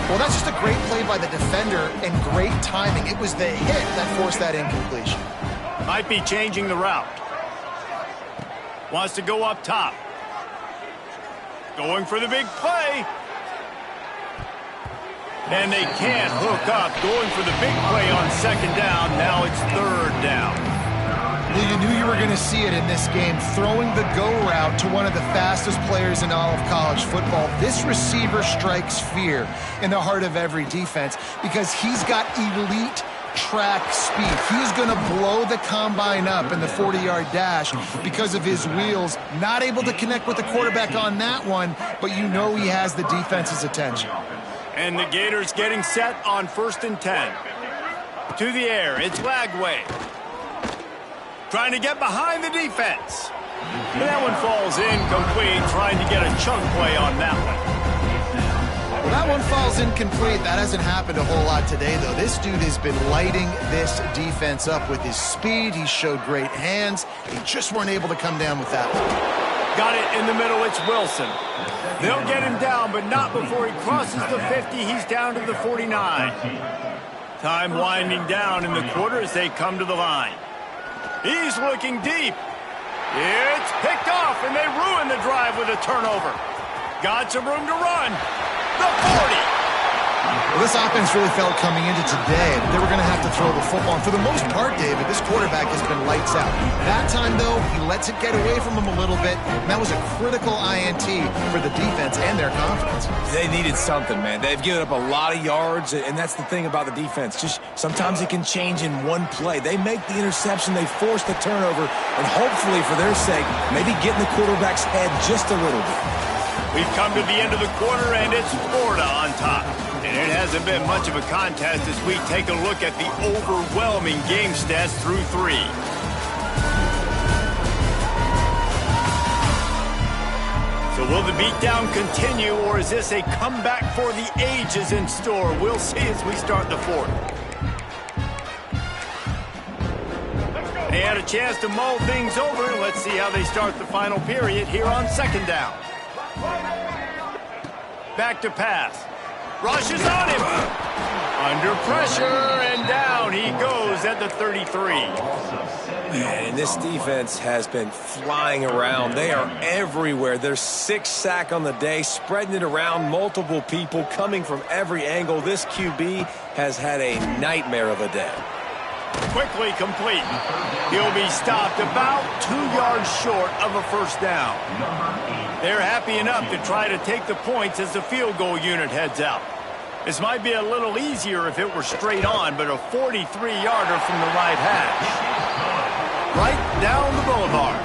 Well, that's just a great play by the defender and great timing. It was the hit that forced that incompletion. Might be changing the route. Wants to go up top. Going for the big play. And they can't hook up. Going for the big play on 2nd down. Now it's 3rd down. Well, you knew you were going to see it in this game, throwing the go route to one of the fastest players in all of college football. This receiver strikes fear in the heart of every defense because he's got elite track speed. He's going to blow the combine up in the 40-yard dash because of his wheels. Not able to connect with the quarterback on that one, but you know he has the defense's attention. And the Gators getting set on 1st and 10. To the air, it's Lagway. Trying to get behind the defense. And that one falls incomplete, trying to get a chunk play on that one. Well, that one falls incomplete. That hasn't happened a whole lot today, though. This dude has been lighting this defense up with his speed. He showed great hands. They just weren't able to come down with that one. Got it in the middle. It's Wilson. They'll get him down, but not before he crosses the 50. He's down to the 49. Time winding down in the quarter as they come to the line. He's looking deep. It's picked off, and they ruin the drive with a turnover. Got some room to run. The 40. Well, this offense really felt coming into today that they were going to have to throw the football. And for the most part, David, this quarterback has been lights out. That time, though, he lets it get away from him a little bit. And that was a critical INT for the defense and their confidence. They needed something, man. They've given up a lot of yards, and that's the thing about the defense. Just sometimes it can change in one play. They make the interception, they force the turnover, and hopefully, for their sake, maybe get in the quarterback's head just a little bit. We've come to the end of the quarter, and it's Florida on top. And it hasn't been much of a contest as we take a look at the overwhelming game stats through 3. So will the beatdown continue, or is this a comeback for the ages in store? We'll see as we start the 4th. They had a chance to mull things over. Let's see how they start the final period here on 2nd down. Back to pass. Rushes on him. Under pressure, and down he goes at the 33. Man, and this defense has been flying around. They are everywhere. There's 6 sacks on the day, spreading it around, multiple people coming from every angle. This QB has had a nightmare of a day. Quickly complete. He'll be stopped about 2 yards short of a 1st down. They're happy enough to try to take the points as the field goal unit heads out. This might be a little easier if it were straight on, but a 43-yarder from the right hash. Right down the boulevard.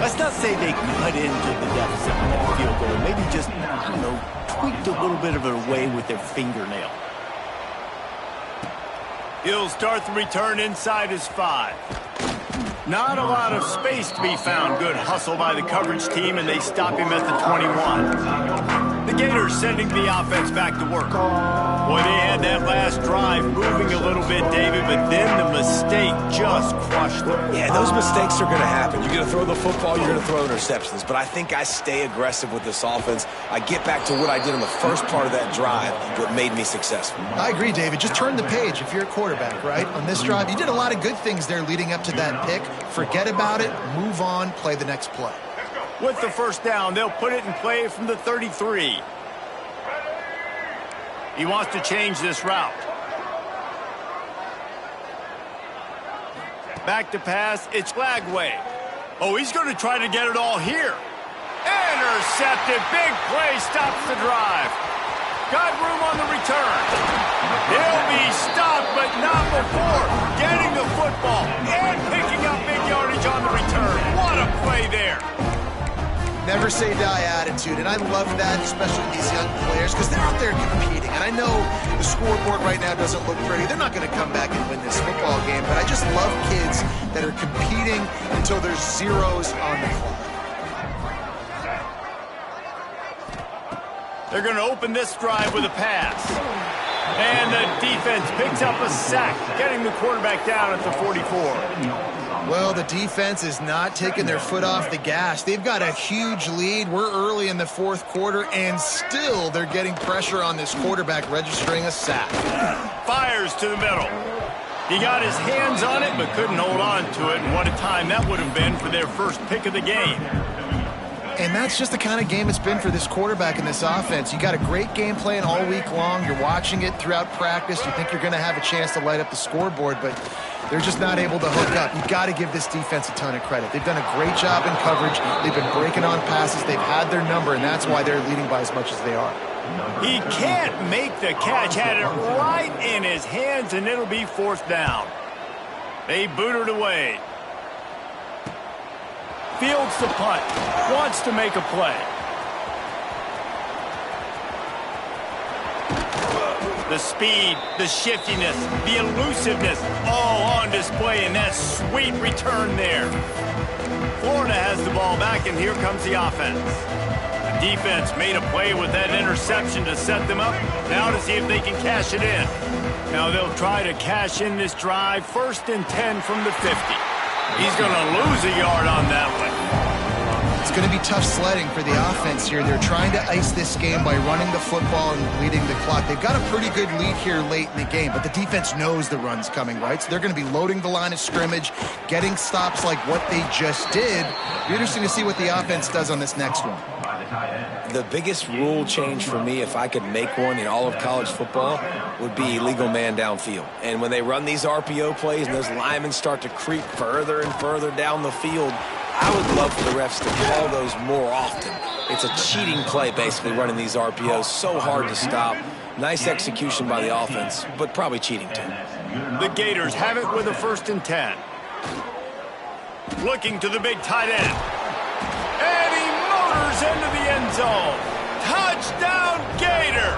Let's not say they cut into the deficit on that field goal. Maybe just, I don't know, tweaked a little bit of it away with their fingernail. He'll start the return inside his 5. Not a lot of space to be found. Good hustle by the coverage team, and they stop him at the 21. The Gators sending the offense back to work. Boy, they had that last drive moving a little bit, David, but then the mistake just crushed them. Yeah, those mistakes are going to happen. You're going to throw the football, you're going to throw interceptions. But I think I stay aggressive with this offense. I get back to what I did in the first part of that drive, what made me successful. I agree, David. Just turn the page if you're a quarterback, right? On this drive, you did a lot of good things there leading up to that pick. Forget about it, move on, play the next play. With the 1st down, they'll put it in play from the 33. He wants to change this route. Back to pass, it's Lagway. Oh, he's going to try to get it all here. Intercepted, big play, stops the drive. Got room on the return. He'll be stopped, but not before getting the football and picking up big yardage on the return. What a play there. never say die attitude, and I love that, especially with these young players, because they're out there competing. And I know the scoreboard right now doesn't look pretty. They're not going to come back and win this football game, but I just love kids that are competing until there's zeros on the clock. They're going to open this drive with a pass. And the defense picks up a sack, getting the quarterback down at the 44. Well, the defense is not taking their foot off the gas. They've got a huge lead. We're early in the fourth quarter, and still they're getting pressure on this quarterback, registering a sack. Fires to the middle. He got his hands on it, but couldn't hold on to it, and what a time that would have been for their first pick of the game. And that's just the kind of game it's been for this quarterback in this offense. You got a great game plan all week long. You're watching it throughout practice. You think you're going to have a chance to light up the scoreboard, but they're just not able to hook up. You've got to give this defense a ton of credit. They've done a great job in coverage. They've been breaking on passes. They've had their number, and that's why they're leading by as much as they are. He can't make the catch. Had it right in his hands, and it'll be fourth down. They boot it away. Fields the punt. Wants to make a play. The speed, the shiftiness, the elusiveness, all on display in that sweet return there. Florida has the ball back, and here comes the offense. The defense made a play with that interception to set them up. Now to see if they can cash it in. Now they'll try to cash in this drive. 1st and 10 from the 50. He's going to lose a yard on that one. It's going to be tough sledding for the offense here. They're trying to ice this game by running the football and leading the clock. They've got a pretty good lead here late in the game, but the defense knows the run's coming, right? So they're going to be loading the line of scrimmage, getting stops like what they just did. It'll be interesting to see what the offense does on this next one. The biggest rule change for me, if I could make one in all of college football, would be illegal man downfield. And when they run these RPO plays and those linemen start to creep further and further down the field, I would love for the refs to call those more often. It's a cheating play, basically, running these RPOs. So hard to stop. Nice execution by the offense, but probably cheating too. The Gators have it with a 1st and 10. Looking to the big tight end. And he motors into the end zone. Touchdown, Gators!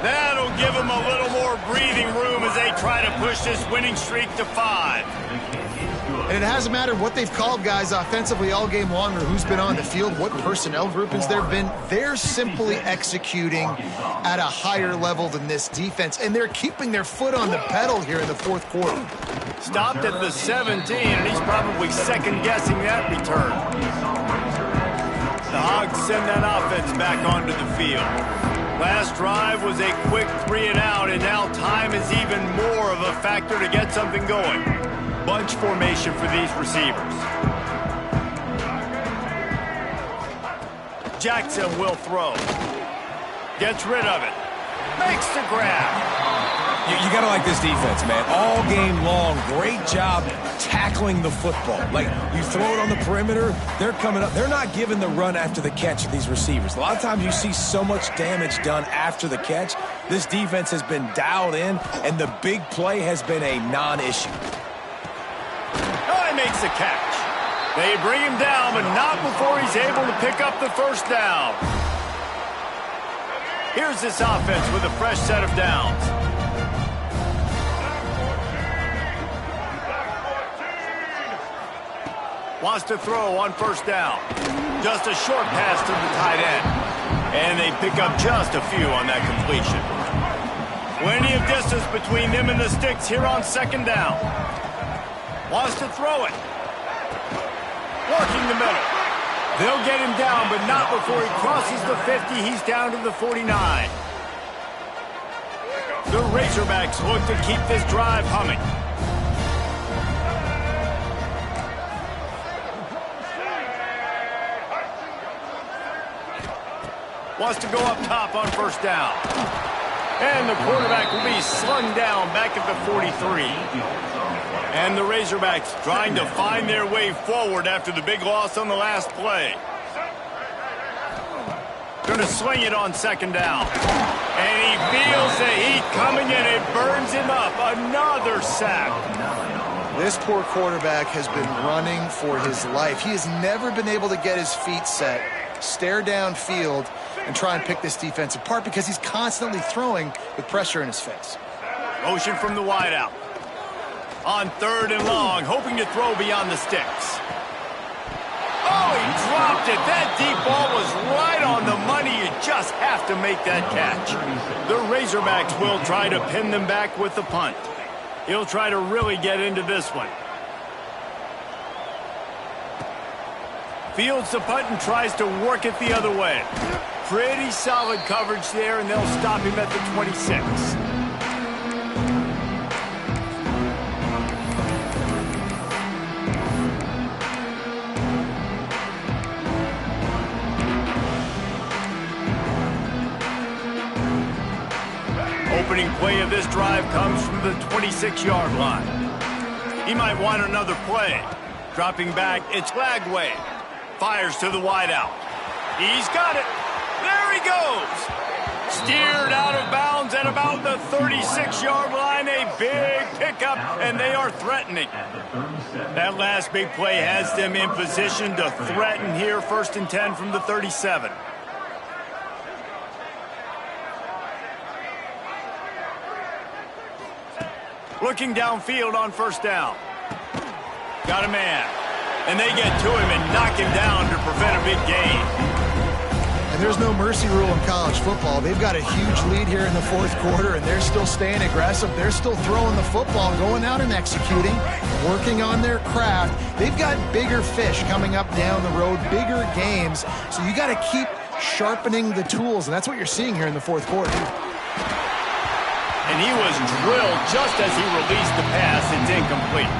That'll give them a little more breathing room as they try to push this winning streak to 5. And it hasn't mattered what they've called, guys, offensively all game long, or who's been on the field, what personnel groupings there have been. They're simply executing at a higher level than this defense, and they're keeping their foot on the pedal here in the fourth quarter. Stopped at the 17, and he's probably second-guessing that return. The Hogs send that offense back onto the field. Last drive was a quick 3-and-out, and now time is even more of a factor to get something going. Bunch formation for these receivers. Jackson will throw. Gets rid of it. Makes the grab. You got to like this defense, man. All game long, great job tackling the football. Like, you throw it on the perimeter, they're coming up. They're not giving the run after the catch of these receivers. A lot of times you see so much damage done after the catch. This defense has been dialed in, and the big play has been a non-issue. Makes a catch. They bring him down, but not before he's able to pick up the 1st down. Here's this offense with a fresh set of downs. Wants to throw on 1st down. Just a short pass to the tight end. And they pick up just a few on that completion. Plenty of distance between them and the sticks here on 2nd down. Wants to throw it. Working the middle. They'll get him down, but not before he crosses the 50. He's down to the 49. The Razorbacks look to keep this drive humming. Wants to go up top on 1st down. And the quarterback will be slung down back at the 43. And the Razorbacks trying to find their way forward after the big loss on the last play. Going to swing it on 2nd down. And he feels the heat coming in. It burns him up. Another sack. This poor quarterback has been running for his life. He has never been able to get his feet set, stare downfield, and try and pick this defense apart because he's constantly throwing with pressure in his face. Motion from the wideout. On 3rd and long, hoping to throw beyond the sticks. Oh, he dropped it. That deep ball was right on the money. You just have to make that catch. The Razorbacks will try to pin them back with the punt. He'll try to really get into this one. Fields the punt and tries to work it the other way. Pretty solid coverage there, and they'll stop him at the 26. Opening play of this drive comes from the 26-yard line. He might want another play. Dropping back, it's Lagway. Fires to the wideout. He's got it. There he goes. Steered out of bounds at about the 36-yard line. A big pickup, and they are threatening. That last big play has them in position to threaten here. 1st and 10 from the 37. Looking downfield on 1st down. Got a man. And they get to him and knock him down to prevent a big gain. And there's no mercy rule in college football. They've got a huge lead here in the 4th quarter, and they're still staying aggressive. They're still throwing the football, going out and executing, working on their craft. They've got bigger fish coming up down the road, bigger games. So you got to keep sharpening the tools, and that's what you're seeing here in the 4th quarter. And he was drilled just as he released the pass. It's incomplete.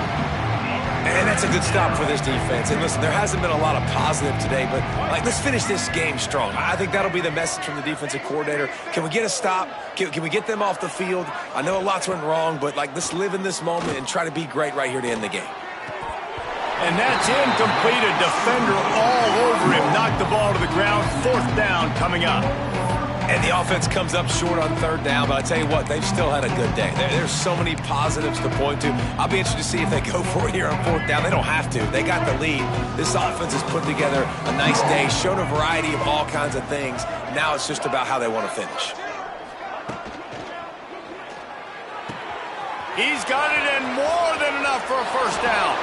And that's a good stop for this defense. And listen, there hasn't been a lot of positive today, but let's finish this game strong. I think that'll be the message from the defensive coordinator. Can we get a stop? Can we get them off the field? I know lots went wrong, but let's live in this moment and try to be great right here to end the game. And that's incomplete. A defender all over him. Knocked the ball to the ground. 4th down coming up. And the offense comes up short on 3rd down, but I tell you what, they've still had a good day. There's so many positives to point to. I'll be interested to see if they go for it here on 4th down. They don't have to. They got the lead. This offense has put together a nice day, shown a variety of all kinds of things. Now it's just about how they want to finish. He's got it, and more than enough for a 1st down.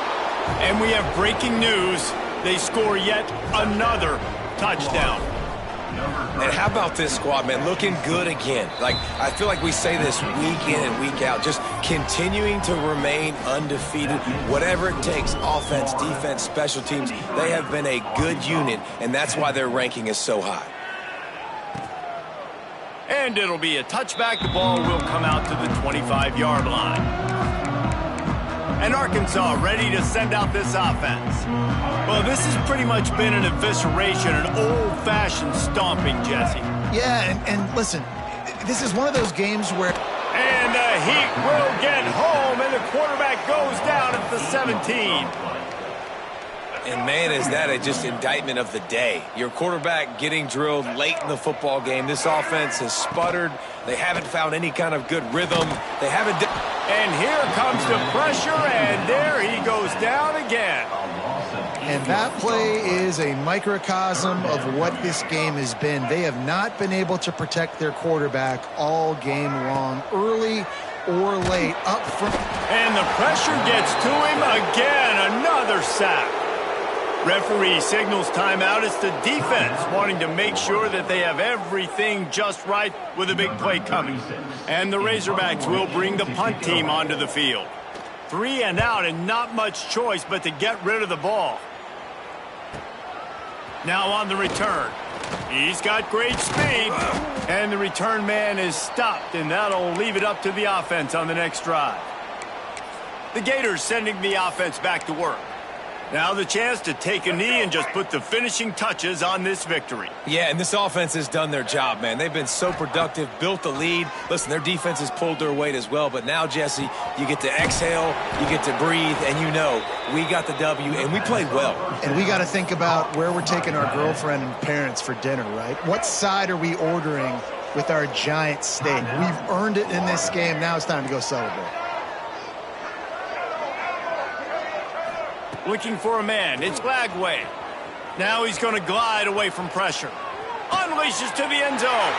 And we have breaking news. They score yet another touchdown. And how about this squad, man? Looking good again. I feel like we say this week in and week out, just continuing to remain undefeated. Whatever it takes, offense, defense, special teams, they have been a good unit, and that's why their ranking is so high. And it'll be a touchback. The ball will come out to the 25-yard line. And Arkansas ready to send out this offense. Well, this has pretty much been an evisceration, an old-fashioned stomping, Jesse. Yeah, and listen, this is one of those games where... And the Heat will get home, and the quarterback goes down at the 17. And, man, is that just indictment of the day. Your quarterback getting drilled late in the football game. This offense has sputtered. They haven't found any kind of good rhythm. They haven't... And here comes the pressure, and there he goes down again. And that play is a microcosm of what this game has been. They have not been able to protect their quarterback all game long, early or late, up front. And the pressure gets to him again, another sack. Referee signals timeout. It's the defense wanting to make sure that they have everything just right with a big play coming. And the Razorbacks will bring the punt team onto the field. 3 and out, and not much choice but to get rid of the ball. Now on the return. He's got great speed. And the return man is stopped, and that'll leave it up to the offense on the next drive. The Gators sending the offense back to work. Now the chance to take a knee and just put the finishing touches on this victory. Yeah, and this offense has done their job, man. They've been so productive, built the lead. Listen, their defense has pulled their weight as well. But now, Jesse, you get to exhale, you get to breathe, and you know we got the W, and we played well. And we got to think about where we're taking our girlfriend and parents for dinner, right? What side are we ordering with our giant steak? We've earned it in this game. Now it's time to go celebrate. Looking for a man. It's Lagway. Now he's going to glide away from pressure. Unleashes to the end zone.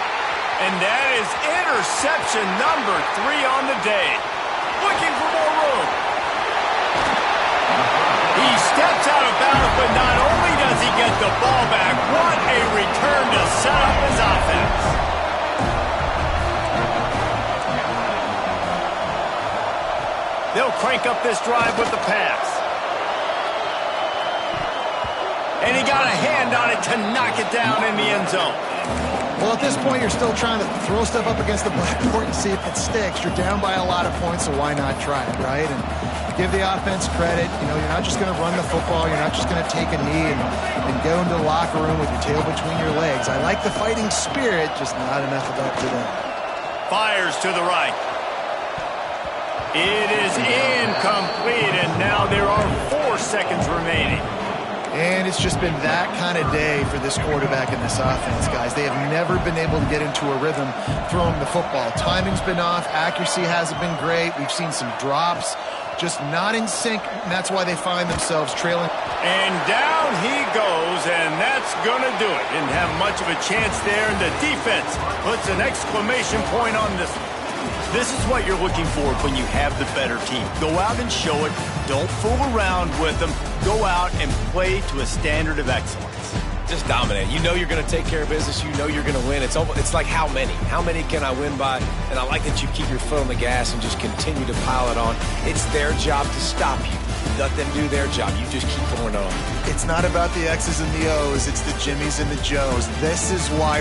And that is interception number 3 on the day. Looking for more room. He steps out of bounds, but not only does he get the ball back, what a return to set up his offense. They'll crank up this drive with the pass. And he got a hand on it to knock it down in the end zone. Well, at this point, you're still trying to throw stuff up against the blackboard and see if it sticks. You're down by a lot of points, so why not try it, right? And give the offense credit. You know, you're not just going to run the football. You're not just going to take a knee and go into the locker room with your tail between your legs. I like the fighting spirit, just not enough of that today. Fires to the right. It is incomplete, and now there are 4 seconds remaining. And it's just been that kind of day for this quarterback and this offense, guys. They have never been able to get into a rhythm throwing the football. Timing's been off. Accuracy hasn't been great. We've seen some drops, just not in sync, and that's why they find themselves trailing. And down he goes, and that's going to do it. Didn't have much of a chance there, and the defense puts an exclamation point on this one. This is what you're looking for when you have the better team. Go out and show it. Don't fool around with them. Go out and play to a standard of excellence. Just dominate. You know you're going to take care of business. You know you're going to win. It's like how many? How many can I win by? And I like that you keep your foot on the gas and just continue to pile it on. It's their job to stop you. Let them do their job. You just keep going on. It's not about the X's and the O's. It's the Jimmies and the Joes. This is why